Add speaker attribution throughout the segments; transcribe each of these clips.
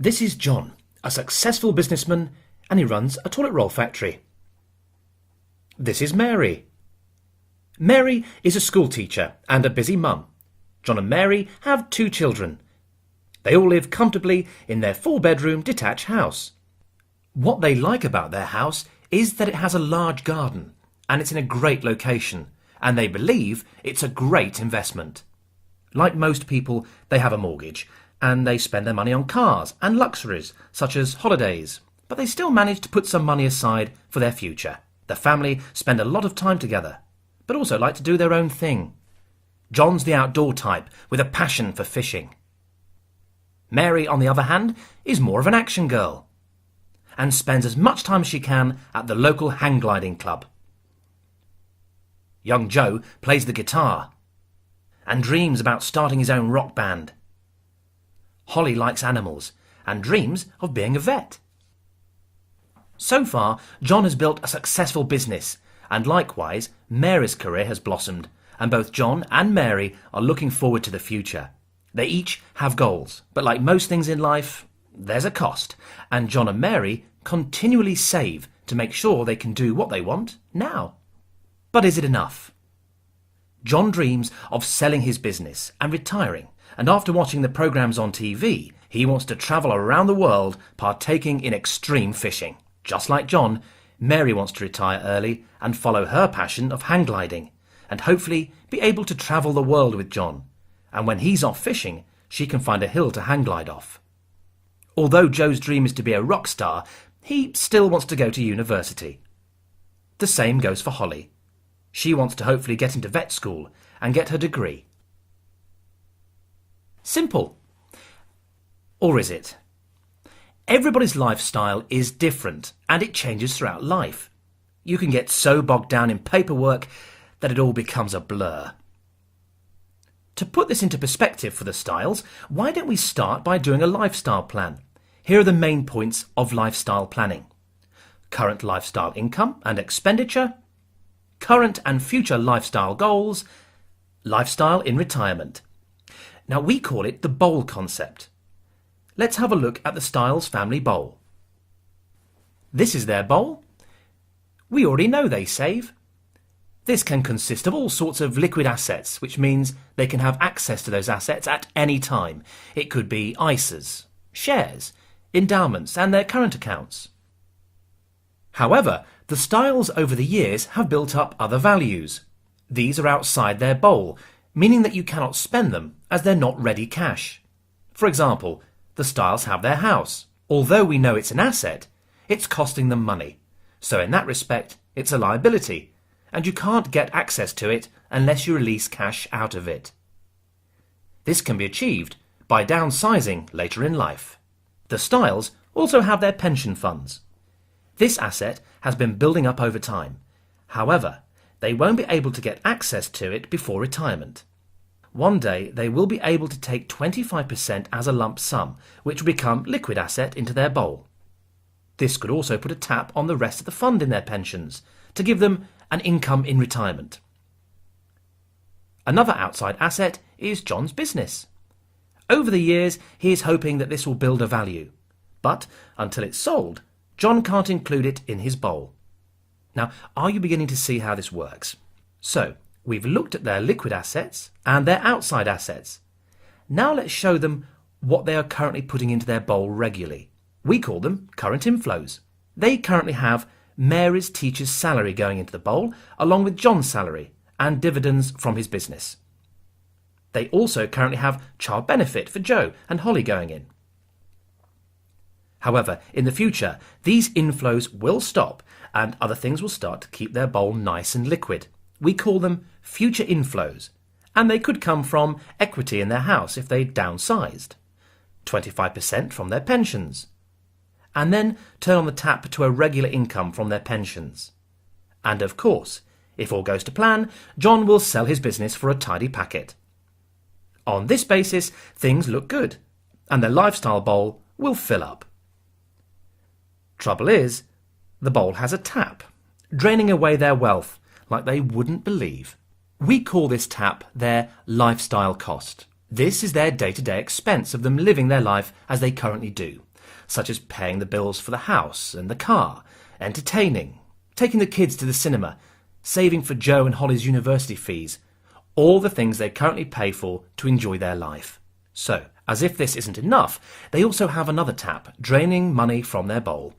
Speaker 1: This is John, a successful businessman, and he runs a toilet roll factory. This is Mary. Mary is a school teacher and a busy mum. John and Mary have 2 children. They all live comfortably in their 4-bedroom detached house. What they like about their house is that it has a large garden and it's in a great location, and they believe it's a great investment. Like most people, they have a mortgage and they spend their money on cars and luxuries such as holidays, but they still manage to put some money aside for their future. The family spend a lot of time together, but also like to do their own thing. John's the outdoor type with a passion for fishing. Mary, on the other hand, is more of an action girl and spends as much time as she can at the local hang gliding club. Young Joe plays the guitar and dreams about starting his own rock band. Holly likes animals and dreams of being a vet. So far, John has built a successful business, and likewise, Mary's career has blossomed, and both John and Mary are looking forward to the future. They each have goals, but like most things in life, there's a cost, and John and Mary continually save to make sure they can do what they want now. But is it enough? John dreams of selling his business and retiring, and after watching the programmes on TV, he wants to travel around the world partaking in extreme fishing. Just like John, Mary wants to retire early and follow her passion of hang gliding, and hopefully be able to travel the world with John. And when he's off fishing, she can find a hill to hang glide off. Although Joe's dream is to be a rock star, he still wants to go to university. The same goes for Holly. She wants to hopefully get into vet school and get her degree. Simple. Or is it? Everybody's lifestyle is different and it changes throughout life. You can get so bogged down in paperwork that it all becomes a blur. To put this into perspective for the styles, why don't we start by doing a lifestyle plan? Here are the main points of lifestyle planning: current lifestyle income and expenditure, current and future lifestyle goals, lifestyle in retirement. Now we call it the bowl concept. Let's have a look at the Styles family bowl. This is their bowl. We already know they save. This can consist of all sorts of liquid assets, which means they can have access to those assets at any time. It could be ISAs, shares, endowments, and their current accounts. However, the Styles over the years have built up other values. These are outside their bowl, meaning that you cannot spend them as they're not ready cash. For example, the Styles have their house. Although we know it's an asset, it's costing them money. So in that respect, it's a liability, and you can't get access to it unless you release cash out of it. This can be achieved by downsizing later in life. The Styles also have their pension funds. This asset has been building up over time. However, they won't be able to get access to it before retirement. One day they will be able to take 25% as a lump sum, which will become liquid asset into their bowl. This could also put a tap on the rest of the fund in their pensions to give them an income in retirement. Another outside asset is John's business. Over the years, he is hoping that this will build a value, but until it's sold, John can't include it in his bowl. Now, are you beginning to see how this works? So, we've looked at their liquid assets and their outside assets. Now let's show them what they are currently putting into their bowl regularly. We call them current inflows. They currently have Mary's teacher's salary going into the bowl, along with John's salary and dividends from his business. They also currently have child benefit for Joe and Holly going in. However, in the future, these inflows will stop and other things will start to keep their bowl nice and liquid. We call them future inflows, and they could come from equity in their house if they downsized, 25% from their pensions, and then turn on the tap to a regular income from their pensions. And of course, if all goes to plan, John will sell his business for a tidy packet. On this basis, things look good, and their lifestyle bowl will fill up. Trouble is, the bowl has a tap, draining away their wealth like they wouldn't believe. We call this tap their lifestyle cost. This is their day-to-day expense of them living their life as they currently do. such as paying the bills for the house and the car, entertaining, taking the kids to the cinema, saving for Joe and Holly's university fees, all the things they currently pay for to enjoy their life. So, as if this isn't enough, they also have another tap, draining money from their bowl.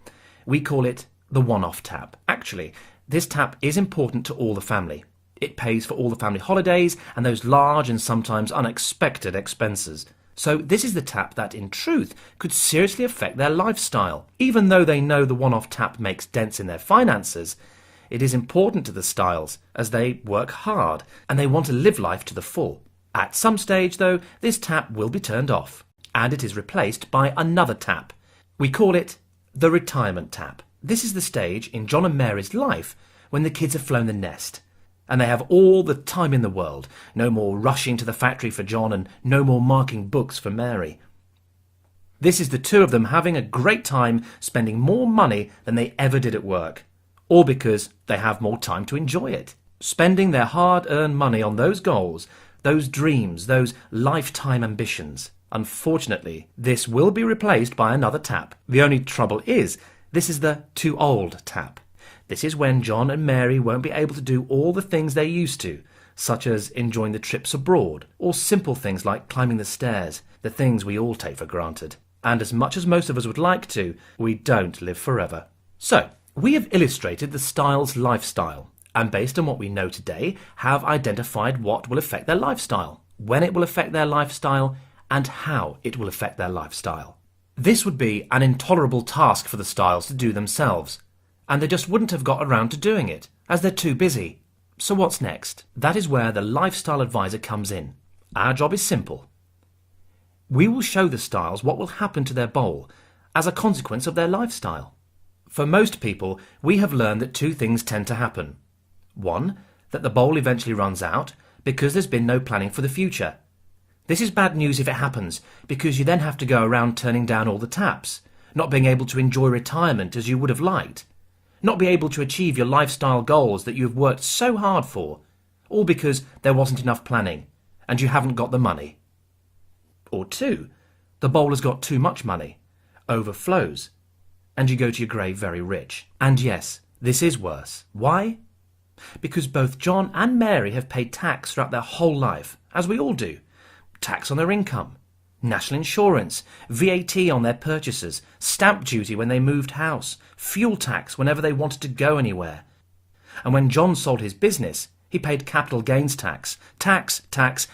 Speaker 1: We call it the one-off tap. Actually, this tap is important to all the family. It pays for all the family holidays and those large and sometimes unexpected expenses. So this is the tap that, in truth, could seriously affect their lifestyle. Even though they know the one-off tap makes dents in their finances, it is important to the Styles as they work hard and they want to live life to the full. At some stage, though, this tap will be turned off and it is replaced by another tap. We call it the retirement tap. This is the stage in John and Mary's life when the kids have flown the nest and they have all the time in the world. No more rushing to the factory for John and no more marking books for Mary. This is the two of them having a great time, spending more money than they ever did at work, all because they have more time to enjoy it, spending their hard-earned money on those goals, those dreams, those lifetime ambitions. Unfortunately, this will be replaced by another tap. The only trouble is, this is the too old tap. This is when John and Mary won't be able to do all the things they used to, such as enjoying the trips abroad, or simple things like climbing the stairs, the things we all take for granted. And as much as most of us would like to, we don't live forever. So, we have illustrated the Styles' lifestyle, and based on what we know today, have identified what will affect their lifestyle, when it will affect their lifestyle, and how it will affect their lifestyle. This would be an intolerable task for the Styles to do themselves, and they just wouldn't have got around to doing it, as they're too busy. So what's next? That is where the lifestyle advisor comes in. Our job is simple. We will show the Styles what will happen to their bowl as a consequence of their lifestyle. For most people, we have learned that two things tend to happen. One, that the bowl eventually runs out because there's been no planning for the future. This is bad news if it happens, because you then have to go around turning down all the taps, not being able to enjoy retirement as you would have liked, not be able to achieve your lifestyle goals that you have worked so hard for, all because there wasn't enough planning and you haven't got the money. Or two, the bowl has got too much money, overflows, and you go to your grave very rich. And yes, this is worse. Why? Because both John and Mary have paid tax throughout their whole life, as we all do. Tax on their income, national insurance, VAT on their purchases, stamp duty when they moved house, fuel tax whenever they wanted to go anywhere. And when John sold his business, he paid capital gains tax,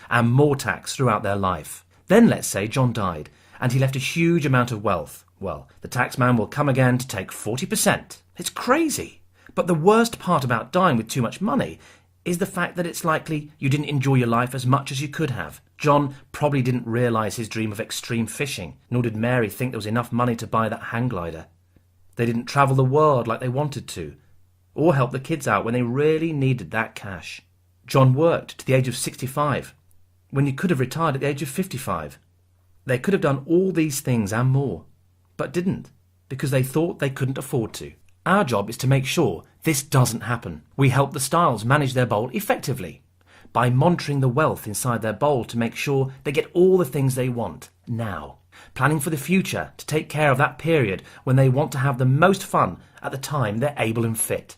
Speaker 1: and more tax throughout their life. Then let's say John died, and he left a huge amount of wealth. Well, the taxman will come again to take 40%. It's crazy. But the worst part about dying with too much money is the fact that it's likely you didn't enjoy your life as much as you could have. John probably didn't realise his dream of extreme fishing, nor did Mary think there was enough money to buy that hang glider. They didn't travel the world like they wanted to, or help the kids out when they really needed that cash. John worked to the age of 65, when he could have retired at the age of 55. They could have done all these things and more, but didn't, because they thought they couldn't afford to. Our job is to make sure this doesn't happen. We help the Styles manage their bowl effectively by monitoring the wealth inside their bowl to make sure they get all the things they want now, planning for the future to take care of that period when they want to have the most fun at the time they're able and fit.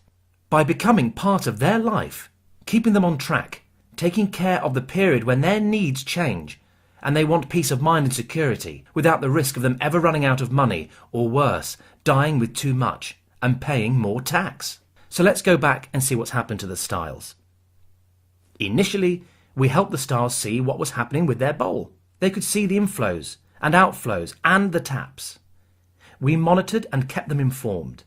Speaker 1: By becoming part of their life, keeping them on track, taking care of the period when their needs change and they want peace of mind and security without the risk of them ever running out of money or worse, dying with too much and paying more tax. So let's go back and see what's happened to the Styles. Initially, we helped the Styles see what was happening with their bowl. They could see the inflows and outflows and the taps. We monitored and kept them informed.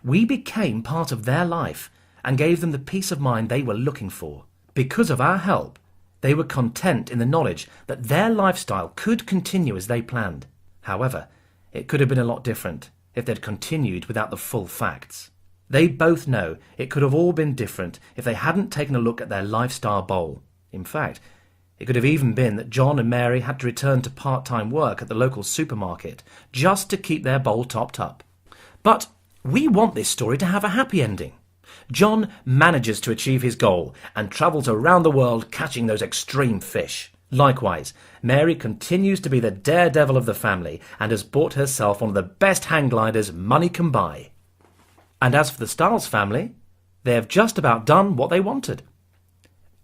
Speaker 1: We became part of their life and gave them the peace of mind they were looking for. Because of our help, they were content in the knowledge that their lifestyle could continue as they planned. However, it could have been a lot different if they'd continued without the full facts. They both know it could have all been different if they hadn't taken a look at their lifestyle bowl. In fact, it could have even been that John and Mary had to return to part-time work at the local supermarket just to keep their bowl topped up. But we want this story to have a happy ending. John manages to achieve his goal and travels around the world catching those extreme fish. Likewise, Mary continues to be the daredevil of the family and has bought herself one of the best hang gliders money can buy. And as for the Stiles family, they have just about done what they wanted.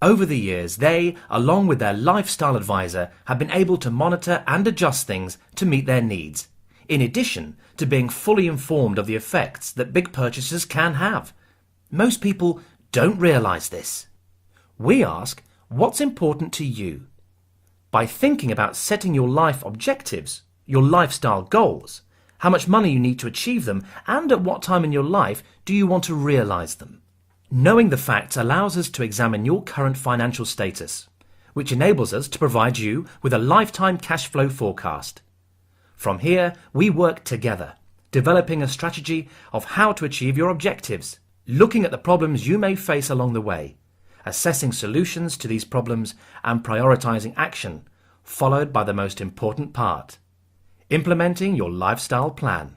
Speaker 1: Over the years, they, along with their lifestyle advisor, have been able to monitor and adjust things to meet their needs, in addition to being fully informed of the effects that big purchases can have. Most people don't realise this. We ask, what's important to you? By thinking about setting your life objectives, your lifestyle goals, how much money you need to achieve them, and at what time in your life do you want to realise them. Knowing the facts allows us to examine your current financial status, which enables us to provide you with a lifetime cash flow forecast. From here, we work together, developing a strategy of how to achieve your objectives, looking at the problems you may face along the way, assessing solutions to these problems and prioritising action, followed by the most important part, implementing your lifestyle plan.